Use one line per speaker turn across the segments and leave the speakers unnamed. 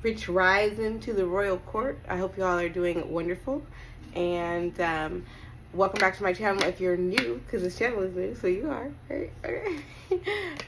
Rich Rising to the Royal Court. I hope you all are doing wonderful. And welcome back to my channel if you're new, because this channel is new, so you are. Right? Okay.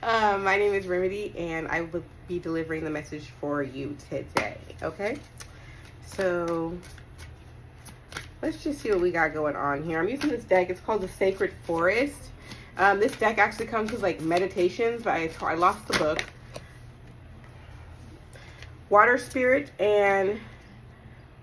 My name is Remedy, and I will be delivering the message for you today. Okay? So, let's just see what we got going on here. I'm using this deck. It's called the Sacred Forest. This deck actually comes with like meditations, but I lost the book. Water Spirit and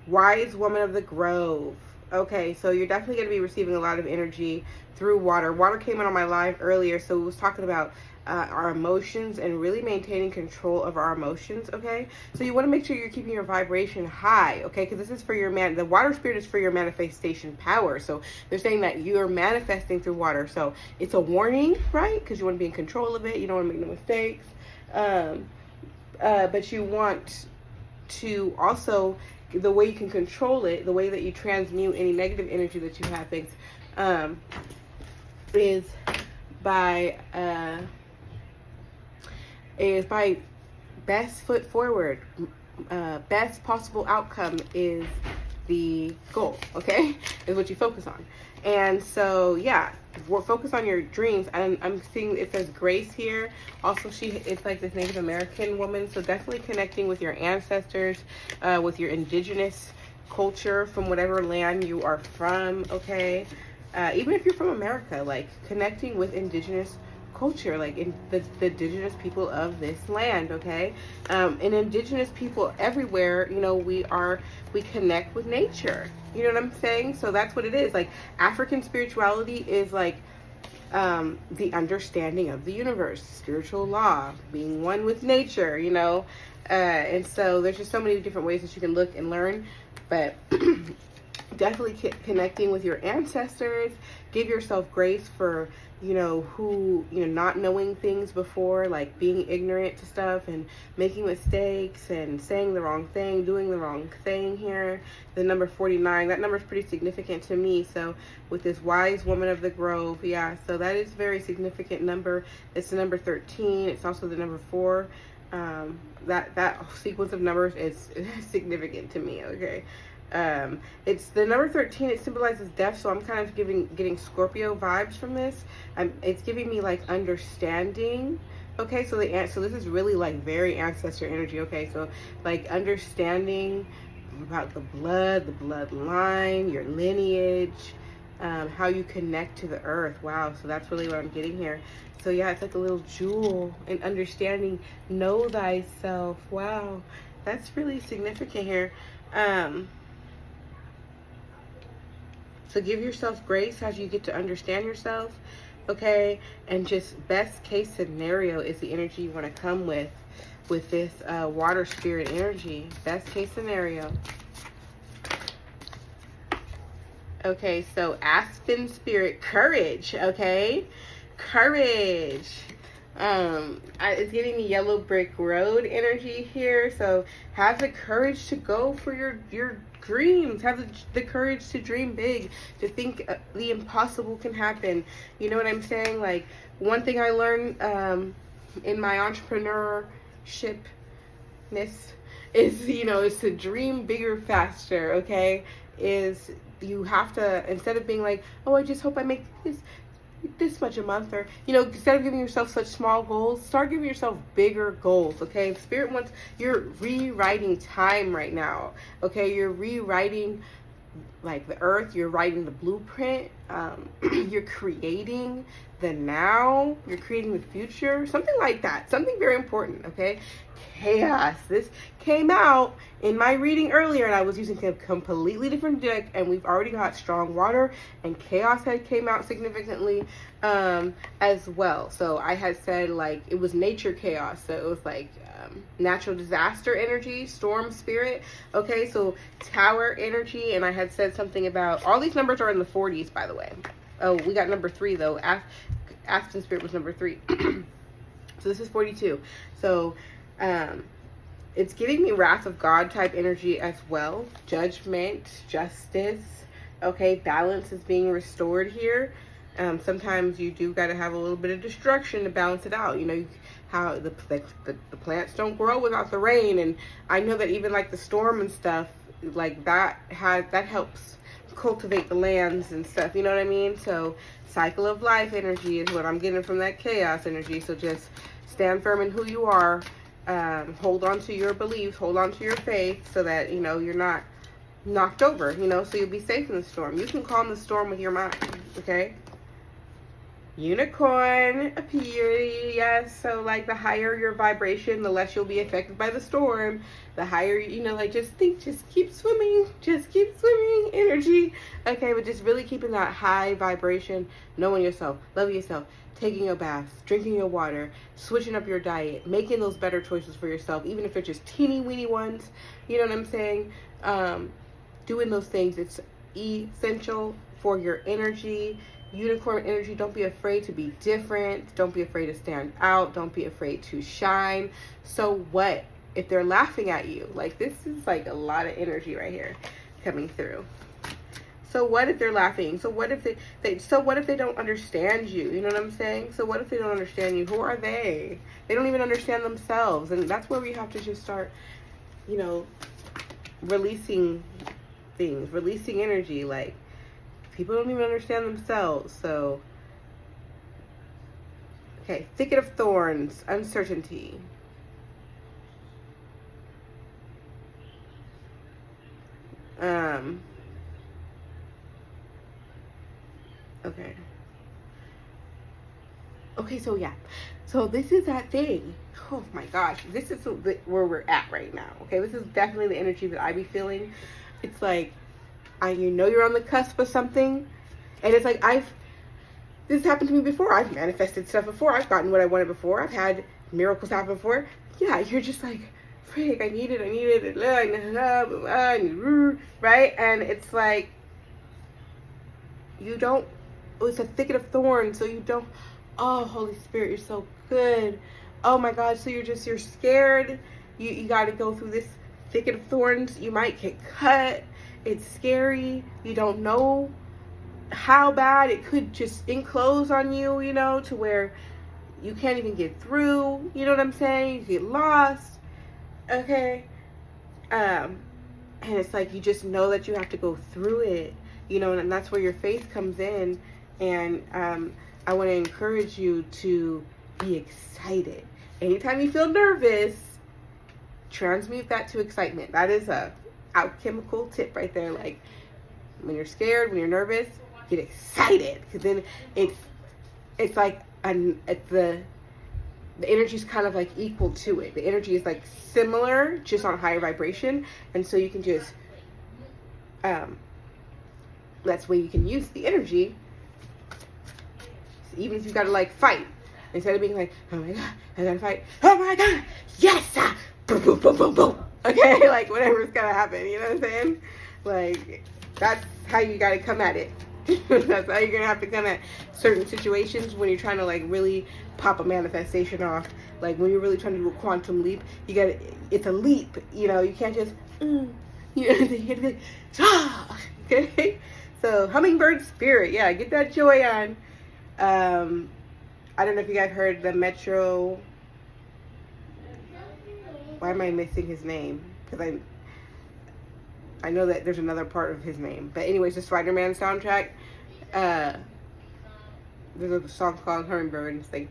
Wise Woman of the Grove. Okay, so you're definitely going to be receiving a lot of energy through water. Water came in on my live earlier, so it was talking about our emotions and really maintaining control of our emotions, okay? So you want to make sure you're keeping your vibration high, okay? Because this is for your the Water Spirit is for your manifestation power. So they're saying that you're manifesting through water. So it's a warning, right? Because you want to be in control of it. You don't want to make no mistakes. But you want to also, the way you can control it, the way that you transmute any negative energy that you have, things, is by best foot forward. Best possible outcome is the goal, okay? Is what you focus on. And so, yeah, focus on your dreams. And I'm seeing it says Grace here. Also, it's like this Native American woman. So definitely connecting with your ancestors, with your indigenous culture from whatever land you are from, okay? Even if you're from America, like connecting with indigenous culture, like in the indigenous people of this land, okay? And indigenous people everywhere, you know, we connect with nature. You know what I'm saying? So that's what it is. Like African spirituality is like the understanding of the universe, spiritual law, being one with nature, you know? And so there's just so many different ways that you can look and learn, but definitely connecting with your ancestors. Give yourself grace for, you know, not knowing things before, like being ignorant to stuff and making mistakes and saying the wrong thing, doing the wrong thing here. The number 49, that number is pretty significant to me. So with this Wise Woman of the Grove, yeah, so that is a very significant number. It's the number 13. It's also the number 4. That sequence of numbers is significant to me, okay? It's the number 13. It symbolizes death, so I'm kind of getting Scorpio vibes from this. It's giving me like understanding. Okay, so this is really like very ancestor energy. Okay, so like understanding about the bloodline, your lineage, how you connect to the earth. Wow, so that's really what I'm getting here. So yeah, it's like a little jewel in understanding. Know thyself. Wow, that's really significant here. So give yourself grace as you get to understand yourself, okay? And just best case scenario is the energy you want to come with this Water Spirit energy. Best case scenario. Okay, so Aspen Spirit, courage, okay? Courage. It's giving me Yellow Brick Road energy here. So have the courage to go for your dreams. Have the courage to dream big, to think the impossible can happen. You know what I'm saying? Like, one thing I learned in my entrepreneurshipness is, you know, is to dream bigger, faster, okay? Is you have to, instead of being like, oh, I just hope I make this much a month, or, you know, instead of giving yourself such small goals, start giving yourself bigger goals, okay? Spirit wants, you're rewriting time right now, okay? You're rewriting like the earth, you're writing the blueprint, you're creating the now, you're creating the future, something like that, something very important, okay? Chaos. This came out in my reading earlier, and I was using a completely different deck, and we've already got strong water, and chaos had came out significantly as well. So I had said like it was nature chaos, so it was like natural disaster energy, storm spirit, okay? So tower energy, and I had said something about, all these numbers are in the 40s, by the way. Oh, we got number 3 though. Aspen Spirit was number 3. So this is 42. So it's giving me wrath of God type energy as well. Judgment, justice, okay? Balance is being restored here. Sometimes you do got to have a little bit of destruction to balance it out. You know, how the plants don't grow without the rain. And I know that even like the storm and stuff, like that helps cultivate the lands and stuff. You know what I mean? So cycle of life energy is what I'm getting from that chaos energy. So just stand firm in who you are. Hold on to your beliefs. Hold on to your faith so that, you know, you're not knocked over, you know, so you'll be safe in the storm. You can calm the storm with your mind, okay? Unicorn appear, yes. So like the higher your vibration, the less you'll be affected by the storm. The higher, you know, like just keep swimming energy, okay? But just really keeping that high vibration, knowing yourself, loving yourself, taking a bath, drinking your water, switching up your diet, making those better choices for yourself, even if they're just teeny weeny ones, you know what I'm saying? Doing those things, it's essential for your energy. Unicorn energy, don't be afraid to be different. Don't be afraid to stand out. Don't be afraid to shine. So what if they're laughing at you? Like, this is like a lot of energy right here coming through. So what if they're laughing? So what if they don't understand you? You know what I'm saying? So what if they don't understand you? Who are they? They don't even understand themselves. And that's where we have to just start, you know, releasing things, releasing energy. Like, people don't even understand themselves. So, okay, thicket of thorns, uncertainty. Okay, so yeah. So this is that thing. Oh my gosh. This is where we're at right now. Okay, this is definitely the energy that I be feeling. It's like, you know you're on the cusp of something. And it's like, this has happened to me before. I've manifested stuff before. I've gotten what I wanted before. I've had miracles happen before. Yeah, you're just like, frick, I need it, right? And it's like, it's a thicket of thorns, so you don't, oh, Holy Spirit, you're so good. Oh my God, so you're scared. You got to go through this thicket of thorns. You might get cut. It's scary. You don't know how bad it could just enclose on you, you know, to where you can't even get through. You know what I'm saying? You get lost. Okay. And it's like, you just know that you have to go through it, you know, and that's where your faith comes in. And I want to encourage you to be excited. Anytime you feel nervous, transmute that to excitement. That is a alchemical tip right there. Like, when you're scared, when you're nervous, get excited, because then it's like the energy is kind of like equal to it. The energy is like similar, just on higher vibration, and so you can just that's where you can use the energy. Even if you gotta like fight, instead of being like, oh my God, I gotta fight, oh my God, yes, boom, boom, boom, boom, boom. Okay, like whatever's gonna happen, you know what I'm saying? Like, that's how you gotta come at it. That's how you're gonna have to come at certain situations when you're trying to like really pop a manifestation off. Like when you're really trying to do a quantum leap, it's a leap, you know, you can't just, you know, you have to be like, okay? So hummingbird spirit, yeah, get that joy on. I don't know if you guys heard the Metro, why am I missing his name? Because I know that there's another part of his name. But anyways, the Spider-Man soundtrack, there's a song called Hummingbird, and it's like,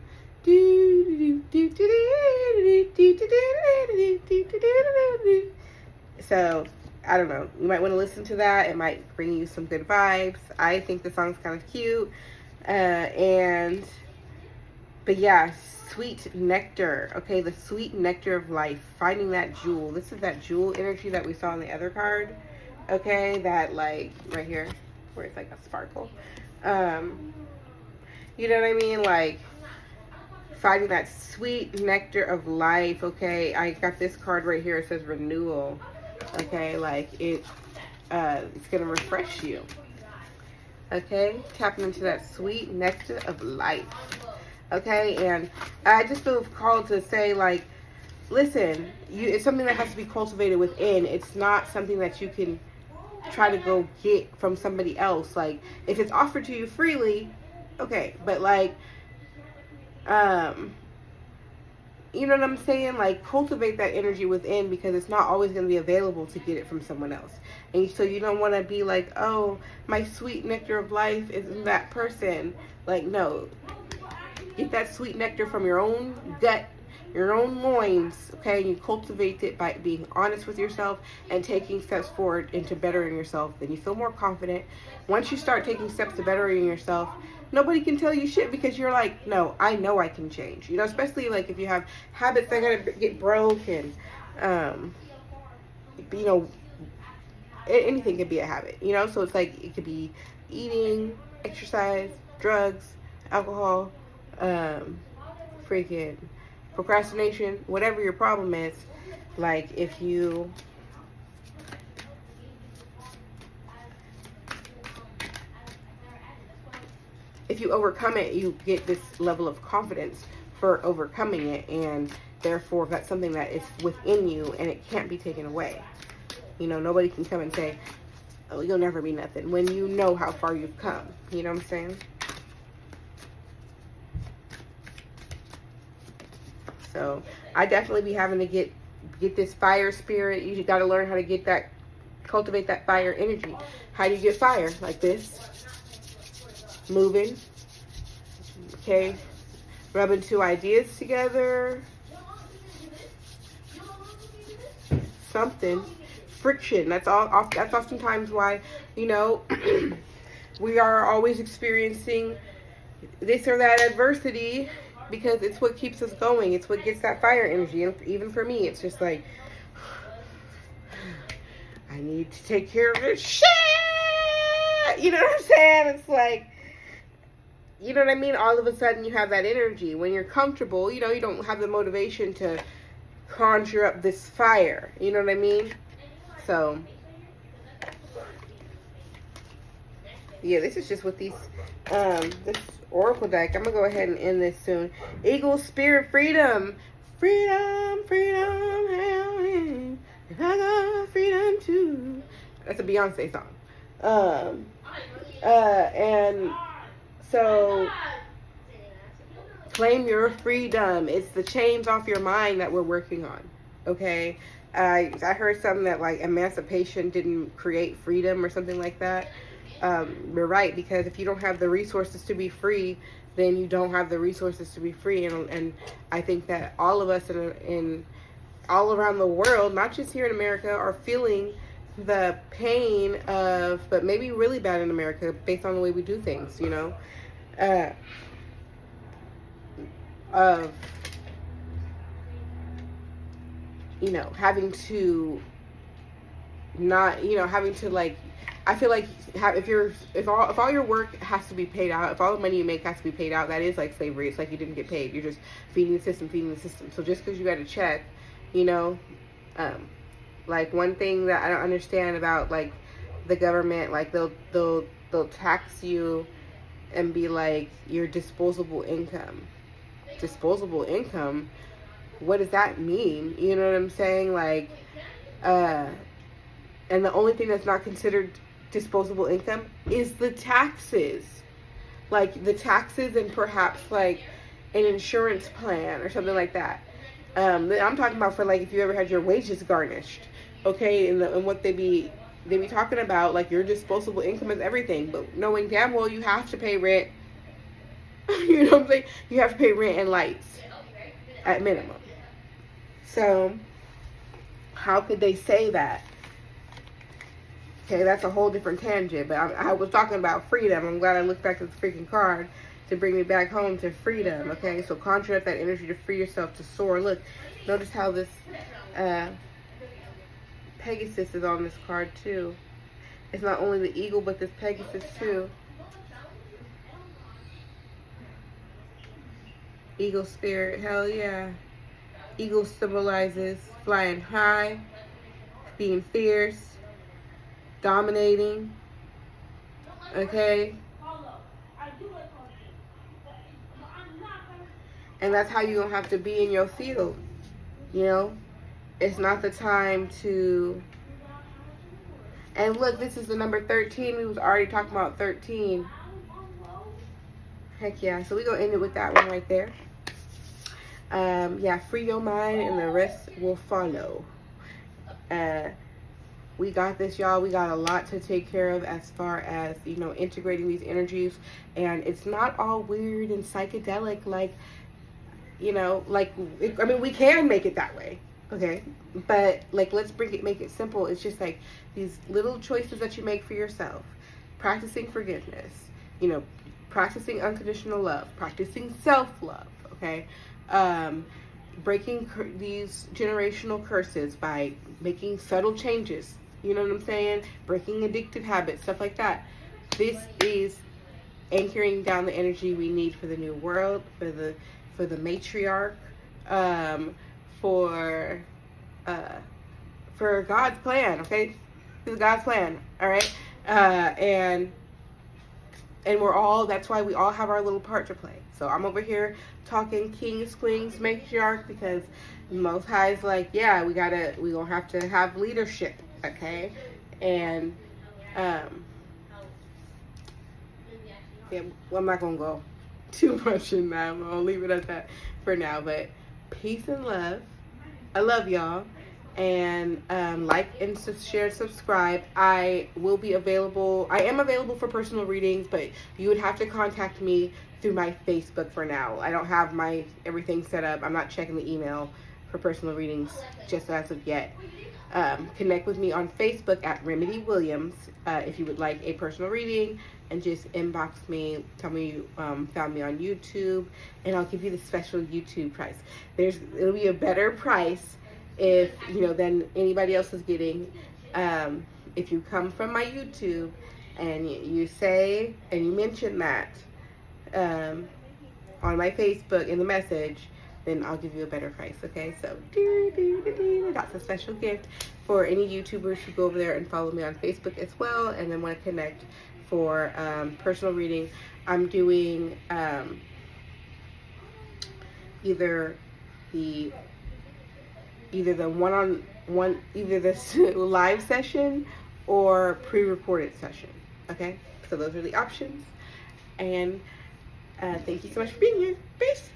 so I don't know, you might want to listen to that. It might bring you some good vibes. I think the song's kind of cute. But yeah, sweet nectar. Okay, the sweet nectar of life, finding that jewel. This is that jewel energy that we saw on the other card. Okay, that like right here where it's like a sparkle. You know what I mean? Like finding that sweet nectar of life. Okay, I got this card right here. It says renewal. Okay, like it's gonna refresh you. Okay, tapping into that sweet nectar of life. Okay, and I just feel called to say, like, listen, it's something that has to be cultivated within. It's not something that you can try to go get from somebody else. Like, if it's offered to you freely, Okay, but like, you know what I'm saying? Like, cultivate that energy within, because it's not always going to be available to get it from someone else. And so you don't want to be like, oh, my sweet nectar of life is in that person. Like, no. Get that sweet nectar from your own gut, your own loins, okay? And you cultivate it by being honest with yourself and taking steps forward into bettering yourself. Then you feel more confident. Once you start taking steps to bettering yourself, nobody can tell you shit, because you're like, no, I know I can change. You know, especially like if you have habits that gotta get broken. You know, anything could be a habit, you know? So it's like, it could be eating, exercise, drugs, alcohol, freaking procrastination, whatever your problem is. Like, if you overcome it, you get this level of confidence for overcoming it, and therefore that's something that is within you and it can't be taken away. You know, nobody can come and say, oh, you'll never be nothing, when you know how far you've come. You know what I'm saying? So I definitely be having to get this fire spirit. You got to learn how to get that, cultivate that fire energy. How do you get fire? Like this. Moving. Okay. Rubbing two ideas together. Something. Friction. That's all. That's oftentimes why, you know, we are always experiencing this or that adversity, because it's what keeps us going. It's what gets that fire energy. And even for me, it's just like, I need to take care of this shit. You know what I'm saying? It's like, you know what I mean? All of a sudden you have that energy. When you're comfortable, you know, you don't have the motivation to conjure up this fire. You know what I mean? So, yeah, this is just what these, this Oracle deck. I'm gonna go ahead and end this soon. Eagle, spirit, freedom. Freedom, freedom, hell yeah. I got freedom too. That's a Beyonce song. And so claim your freedom. It's the chains off your mind that we're working on. Okay? I heard something that like emancipation didn't create freedom or something like that. You're right, because if you don't have the resources to be free, then you don't have the resources to be free. And I think that all of us in all around the world, not just here in America, are feeling the pain of, but maybe really bad in America based on the way we do things, you know, of, you know, having to not, you know, having to like, I feel like if all your work has to be paid out, if all the money you make has to be paid out, that is like slavery. It's like you didn't get paid. You're just feeding the system. So just because you got a check, you know, like one thing that I don't understand about like the government, like they'll tax you and be like your disposable income. Disposable income? What does that mean? You know what I'm saying? Like, and the only thing that's not considered disposable income is the taxes. Like the taxes and perhaps like an insurance plan or something like that. I'm talking about for like if you ever had your wages garnished, okay, and what they be talking about, like your disposable income is everything, but knowing damn well you have to pay rent. You know what I'm saying? You have to pay rent and lights at minimum. So how could they say that? Okay, that's a whole different tangent, but I was talking about freedom. I'm glad I looked back at the freaking card to bring me back home to freedom, okay? So conjure up that energy to free yourself, to soar. Look, notice how this Pegasus is on this card, too. It's not only the eagle, but this Pegasus, too. Eagle spirit, hell yeah. Eagle symbolizes flying high, being fierce, dominating, okay? And that's how you're gonna have to be in your field, you know? It's not the time to, and look, this is the number 13. We was already talking about 13. Heck yeah. So we're going to end it with that one right there. Yeah, free your mind and the rest will follow. We got this, y'all. We got a lot to take care of as far as, you know, integrating these energies. And it's not all weird and psychedelic like, you know, like, I mean, we can make it that way, okay? But, like, let's make it simple. It's just, like, these little choices that you make for yourself. Practicing forgiveness, you know, practicing unconditional love, practicing self-love, okay? Breaking these generational curses by making subtle changes. You know what I'm saying? Breaking addictive habits, stuff like that. This is anchoring down the energy we need for the new world, for the matriarch, for God's plan. Okay, this is God's plan. All right, and we're all. That's why we all have our little part to play. So I'm over here talking kings, queens, matriarch, because Most High's like, yeah, we gonna have to have leadership, okay? And yeah, well, I'm not gonna go too much in that. I'm gonna leave it at that for now. But peace and love. I love y'all. And like and share, subscribe. I will be available. I am available for personal readings, but you would have to contact me through my Facebook for now. I don't have my everything set up. I'm not checking the email for personal readings just as of yet. Connect with me on Facebook at Remedy Williams if you would like a personal reading, and just inbox me. Tell me you found me on YouTube, and I'll give you the special YouTube price. It'll be a better price if you know than anybody else is getting. If you come from my YouTube and you say and you mention that on my Facebook in the message, then I'll give you a better price, okay? So, that's a special gift for any YouTubers who go over there and follow me on Facebook as well, and then want to connect for personal reading. I'm doing either the one-on-one, either this live session or pre-recorded session, okay? So those are the options, and thank you so much for being here. Peace.